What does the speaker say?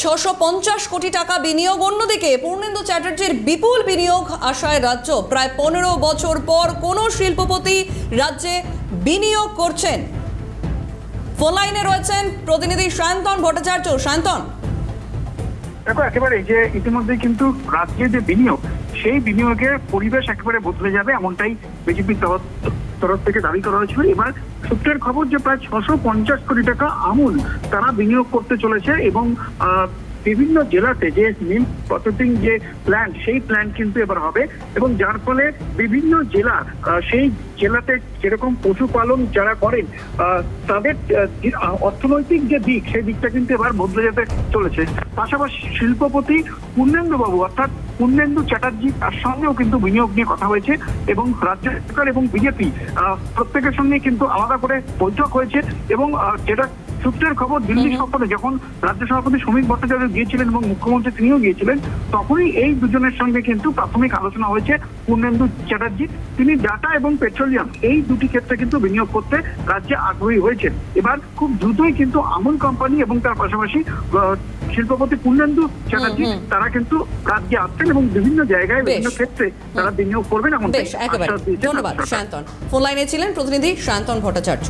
650 কোটি টাকা বিনিয়োগ। অন্যদিকে পূর্ণেন্দু চ্যাটার্জির বিপুল বিনিয়োগ আশায় রাজ্য। প্রায় 15 বছর পর কোন শিল্পপতি রাজ্যে বিনিয়োগ করছেন। ফোন লাইনে রয়েছেন প্রতিনিধি সায়ন্তন ভট্টাচার্য। সায়ন্তন, দেখো, একেবারে যে ইতিমধ্যে কিন্তু রাজ্যে যে বিনিয়োগ, সেই বিনিয়োগের পরিবেশ একেবারে বদলে যাবে, এমনটাই বিজেপির তরফ থেকে দাবি করা হয়েছিল। এবার সূত্রের খবর যে প্রায় 650 কোটি টাকা আমূল তারা বিনিয়োগ করতে চলেছে এবং বিভিন্ন জেলাতে যে মিল্ক প্রসেসিং যে প্ল্যান্ট, সেই প্ল্যান্ট কিন্তু এবার হবে এবং যার ফলে বিভিন্ন জেলা, সেই জেলাতে যেরকম পশুপালন যারা করেন তাদের অর্থনৈতিক যে দিক, সেই দিকটা কিন্তু এবার বদলে যেতে চলেছে। পাশাপাশি শিল্পপতি পূর্ণেন্দু বাবু অর্থাৎ পূর্ণেন্দু চ্যাটার্জি, তার সঙ্গেও কিন্তু বিনিয়োগ নিয়ে কথা হয়েছে এবং রাজ্য সরকার এবং বিজেপি প্রত্যেকের সঙ্গে কিন্তু আলাদা করে বৈঠক হয়েছে এবং যেটা সূত্রের খবর, দিল্লি সফরে যখন রাজ্য সভাপতি শ্রমিক ভট্টাচার্য গিয়েছিলেন এবং মুখ্যমন্ত্রী তিনিও গিয়েছিলেন, তখনই এই দুজনের সঙ্গে কিন্তু প্রাথমিক আলোচনা হয়েছে। পূর্ণেন্দু চ্যাটার্জি তিনি ডাটা এবং পেট্রোলিয়াম এই দুটি ক্ষেত্রে কিন্তু বিনিয়োগ করতে রাজ্যে আগ্রহী হয়েছেন। এবার খুব দ্রুতই কিন্তু আমুল কোম্পানি এবং তার পাশাপাশি শিল্পপতি পূর্ণেন্দু চ্যাটার্জি তারা কিন্তু রাজ্যে আসছেন এবং বিভিন্ন জায়গায় বিভিন্ন ক্ষেত্রে তারা বিনিয়োগ করবেন। এমন বেশ, একেবারে ধন্যবাদ সায়ন্তন। ফোন লাইনে ছিলেন প্রতিনিধি সায়ন্তন ভট্টাচার্য।